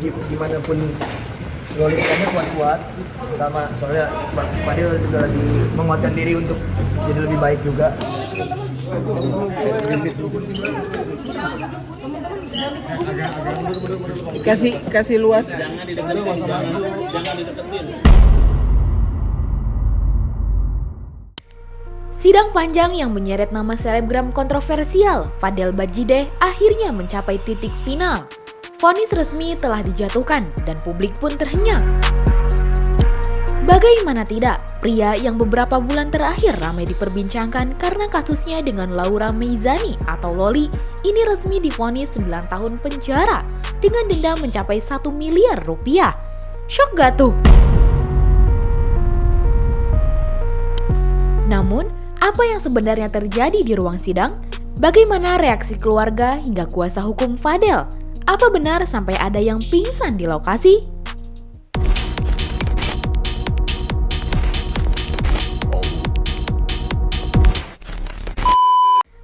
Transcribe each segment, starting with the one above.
gimana pun kualitasnya kuat-kuat sama, soalnya Fadil juga lagi menguatkan diri untuk jadi lebih baik juga. Kasih luas. Jangan dideketin, jangan dideketin. Sidang panjang yang menyeret nama selebgram kontroversial Fadel Bajideh akhirnya mencapai titik final. Vonis resmi telah dijatuhkan dan publik pun terhenyak. Bagaimana tidak, pria yang beberapa bulan terakhir ramai diperbincangkan karena kasusnya dengan Laura Meizani atau Loli ini resmi divonis 9 tahun penjara dengan denda mencapai 1 miliar rupiah. Syok gak tuh? Namun, apa yang sebenarnya terjadi di ruang sidang? Bagaimana reaksi keluarga hingga kuasa hukum Fadel? Apa benar sampai ada yang pingsan di lokasi?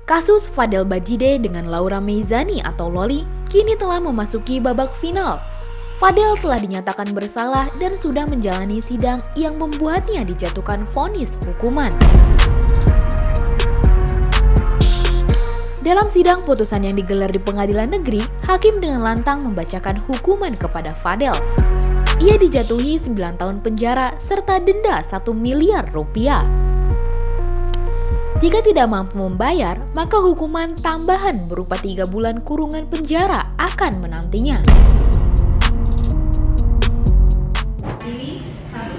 Kasus Fadel Bajideh dengan Laura Meizani atau Loli kini telah memasuki babak final. Fadel telah dinyatakan bersalah dan sudah menjalani sidang yang membuatnya dijatuhkan vonis hukuman. Dalam sidang putusan yang digelar di pengadilan negeri, hakim dengan lantang membacakan hukuman kepada Fadel. Ia dijatuhi 9 tahun penjara serta denda 1 miliar rupiah. Jika tidak mampu membayar, maka hukuman tambahan berupa 3 bulan kurungan penjara akan menantinya. Ini satu,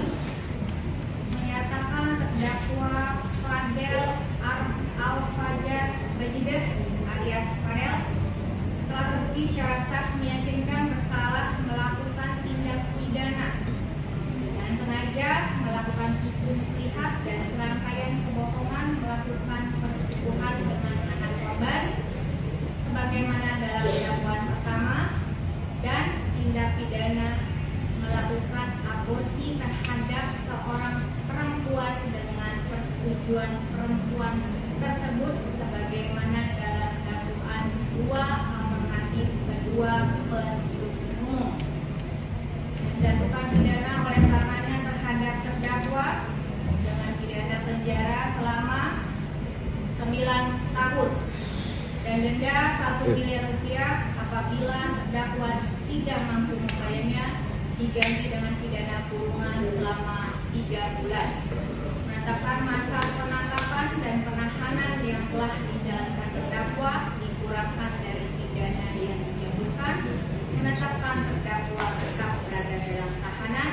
menyatakan terdakwa Fadel Al-Fajar Bajideh alias Fadel telah terbukti secara sah meyakinkan bersalah melakukan tindak pidana dengan sengaja melakukan tipu muslihat dan serangkaian kebohongan melakukan persetubuhan dengan anak korban sebagaimana dalam dakwaan pertama, dan tindak pidana melakukan aborsi terhadap seorang perempuan dengan persetujuan perempuan tersebut sebagaimana dalam dakwaan 2 alternatif kedua penuntut umum. Menjatuhkan pidana oleh karenanya terhadap terdakwa dengan pidana penjara selama 9 tahun dan denda 1 miliar rupiah apabila terdakwa tidak mampu membayarnya, diganti dengan pidana kurungan selama 3 bulan. Menetapkan masa penangkapan dan penahanan yang telah dijalankan terdakwa dikurangkan dari pidana yang dijatuhkan. Menetapkan terdakwa tetap berada dalam tahanan.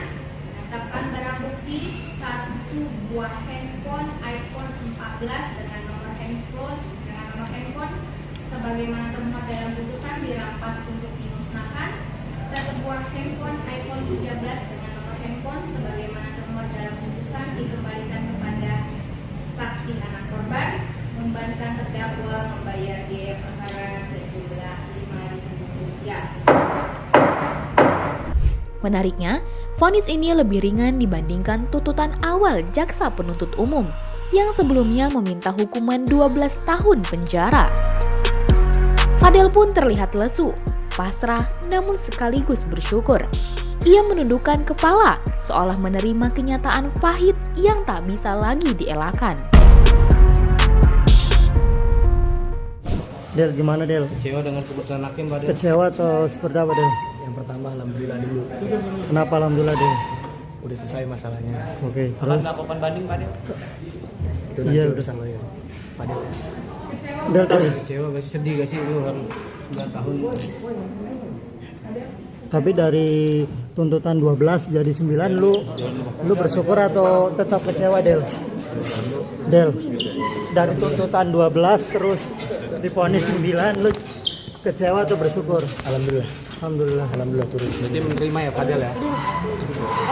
Menetapkan barang bukti 1 buah handphone iPhone 14 dengan nomor handphone sebagaimana termuat dalam putusan dirampas untuk dimusnahkan. 1 buah handphone iPhone 13 dengan nomor handphone sebagaimana termuat dalam putusan dikembalikan kepada saksi anak korban. Membebankan terdakwa membayar biaya perkara sejumlah Rp5.000. Menariknya, vonis ini lebih ringan dibandingkan tuntutan awal jaksa penuntut umum yang sebelumnya meminta hukuman 12 tahun penjara. Fadel pun terlihat lesu, pasrah namun sekaligus bersyukur. Ia menundukkan kepala seolah menerima kenyataan pahit yang tak bisa lagi dielakkan. Del, gimana Del? Kecewa dengan keputusan hakim, Pak Del? Kecewa atau seperti apa Del? Yang pertama, alhamdulillah dulu. Kenapa alhamdulillah Del? Udah selesai masalahnya. Oke, Akan terus? melakukan banding, Pak Del? Itu nanti Iya, urusan lawyer. Pak Del. Del, Kecewa gak sih? Sedih gak sih? Lu harus 9 tahun. tapi dari tuntutan 12 jadi 9 lu bersyukur atau tetap kecewa Del? Del, dari tuntutan 12 terus divonis 9 lu kecewa atau bersyukur? Alhamdulillah. Alhamdulillah. Alhamdulillah turun. Berarti menerima ya, Pak Del ya?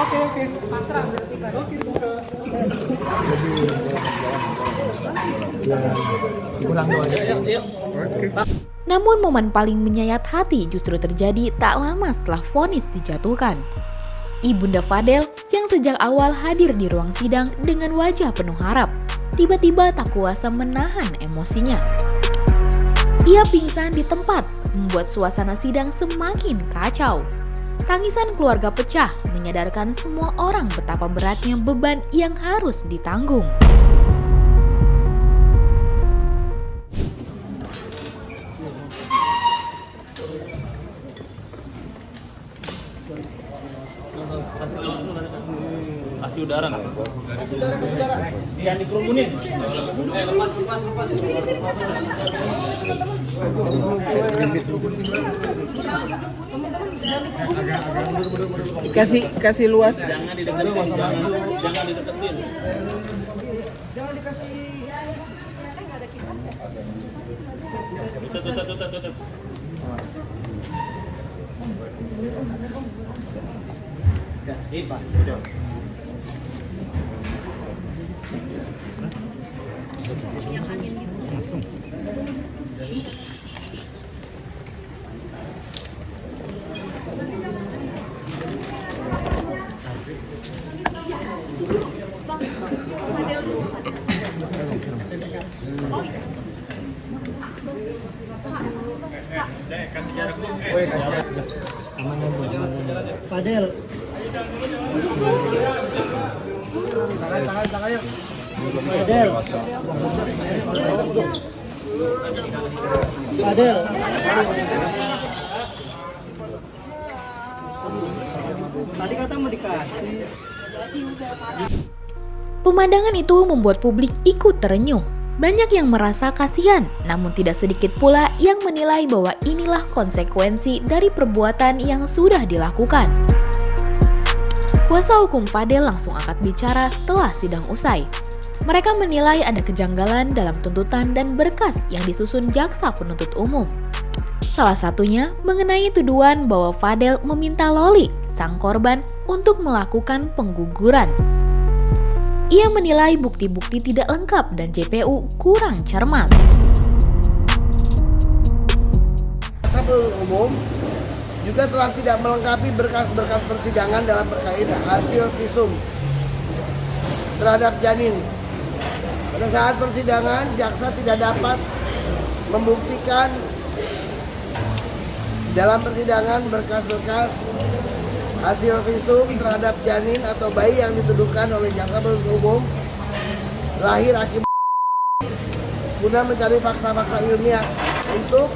Oke. Pasrah berarti kan. Kurang doa aja. Namun momen paling menyayat hati justru terjadi tak lama setelah vonis dijatuhkan. Ibunda Fadel yang sejak awal hadir di ruang sidang dengan wajah penuh harap, tiba-tiba tak kuasa menahan emosinya. Ia pingsan di tempat, membuat suasana sidang semakin kacau. Tangisan keluarga pecah menyadarkan semua orang betapa beratnya beban yang harus ditanggung. Kasih udara nggak? Jangan dikerumunin. Lepas. Kasih luas. Jangan dideketin, jangan dideketin. Tutup. Fadel. Fadel. Fadel. Tadi kata mau dikasih. Pemandangan itu membuat publik ikut terenyuh. Banyak yang merasa kasihan, namun tidak sedikit pula yang menilai bahwa inilah konsekuensi dari perbuatan yang sudah dilakukan. Kuasa hukum Fadel langsung angkat bicara setelah sidang usai. Mereka menilai ada kejanggalan dalam tuntutan dan berkas yang disusun jaksa penuntut umum. Salah satunya mengenai tuduhan bahwa Fadel meminta Loli, sang korban, untuk melakukan pengguguran. Ia menilai bukti-bukti tidak lengkap dan JPU kurang cermat. Jaksa penuntut umum juga telah tidak melengkapi berkas-berkas persidangan dalam terkait hasil visum terhadap janin. Pada saat persidangan, jaksa tidak dapat membuktikan dalam persidangan berkas-berkas hasil visum terhadap janin atau bayi yang dituduhkan oleh jaksa penuntut umum lahir akibat guna mencari fakta-fakta ilmiah untuk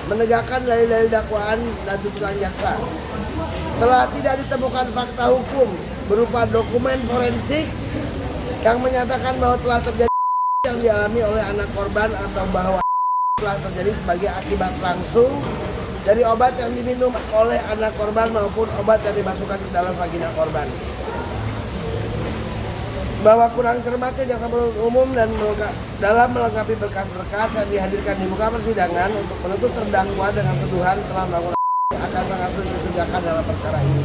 menegakkan dalil-dalil dakwaan dan tuntutan jaksa. Telah tidak ditemukan fakta hukum berupa dokumen forensik yang menyatakan bahwa telah terjadi yang dialami oleh anak korban atau bahwa telah terjadi sebagai akibat langsung dari obat yang diminum oleh anak korban maupun obat yang dimasukkan ke dalam vagina korban. Bahwa kurang cermatnya jaksa penuntut umum dan dalam melengkapi berkas-berkas yang dihadirkan di muka persidangan untuk menuntut terdakwa dengan tuduhan telah melakukan akan sangat mencurigakan dalam perkara ini.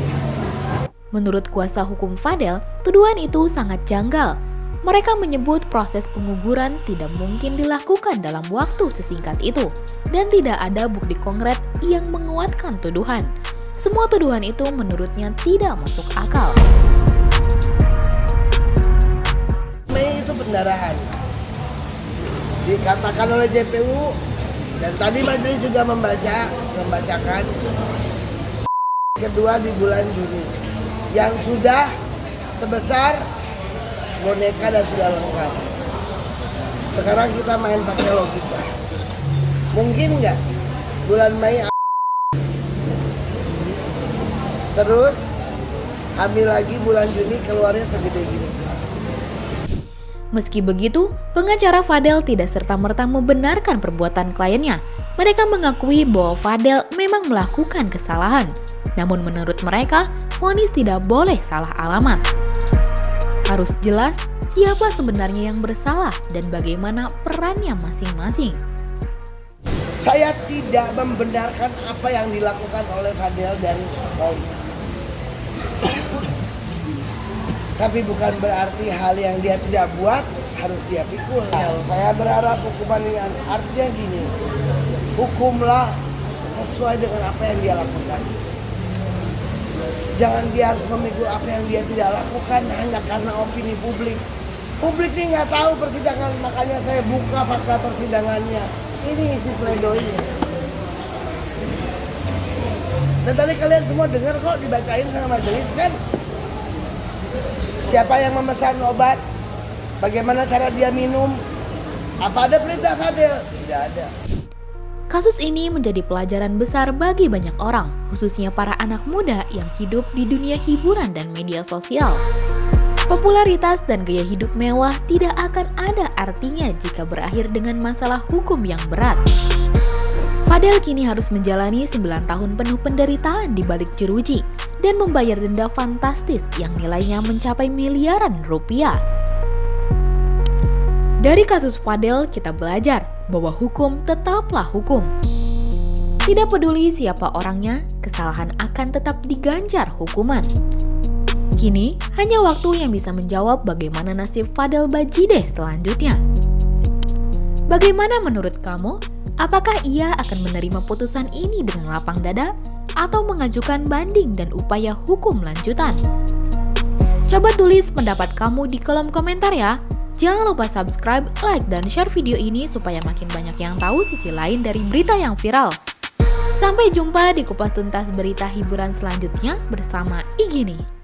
Menurut kuasa hukum Fadel, tuduhan itu sangat janggal. Mereka menyebut proses penguguran tidak mungkin dilakukan dalam waktu sesingkat itu dan tidak ada bukti konkret yang menguatkan tuduhan. Semua tuduhan itu menurutnya tidak masuk akal. Itu pendarahan. Dikatakan oleh JPU dan tadi majelis juga membacakan kedua di bulan Juni yang sudah sebesar boneka dan sudah lengkap. Sekarang kita main pakai logika. Mungkin nggak bulan Mei terus hamil lagi bulan Juni keluarnya segede gini. Meski begitu, pengacara Fadel tidak serta-merta membenarkan perbuatan kliennya. Mereka mengakui bahwa Fadel memang melakukan kesalahan. Namun menurut mereka, vonis tidak boleh salah alamat. Harus jelas siapa sebenarnya yang bersalah dan bagaimana perannya masing-masing. Saya tidak membenarkan apa yang dilakukan oleh Fadel dan Polri. Tapi bukan berarti hal yang dia tidak buat harus dia pikul. Saya berharap hukuman ringan. Artinya gini, hukumlah sesuai dengan apa yang dia lakukan. Jangan dia harus memikul apa yang dia tidak lakukan hanya karena opini publik. Publik ini nggak tahu persidangan, makanya saya buka fakta persidangannya. Ini isi pledoinya. Dan tadi kalian semua dengar kok dibacain sama majelis kan? Siapa yang memesan obat? Bagaimana cara dia minum? Apa ada perintah Fadil? Tidak ada. Kasus ini menjadi pelajaran besar bagi banyak orang, khususnya para anak muda yang hidup di dunia hiburan dan media sosial. Popularitas dan gaya hidup mewah tidak akan ada artinya jika berakhir dengan masalah hukum yang berat. Fadel kini harus menjalani 9 tahun penuh penderitaan di balik jeruji dan membayar denda fantastis yang nilainya mencapai miliaran rupiah. Dari kasus Fadel, kita belajar bahwa hukum tetaplah hukum. Tidak peduli siapa orangnya, kesalahan akan tetap diganjar hukuman. Kini, hanya waktu yang bisa menjawab bagaimana nasib Fadel Bajideh selanjutnya. Bagaimana menurut kamu? Apakah ia akan menerima putusan ini dengan lapang dada atau mengajukan banding dan upaya hukum lanjutan? Coba tulis pendapat kamu di kolom komentar ya. Jangan lupa subscribe, like, dan share video ini supaya makin banyak yang tahu sisi lain dari berita yang viral. Sampai jumpa di kupas tuntas berita hiburan selanjutnya bersama Igini.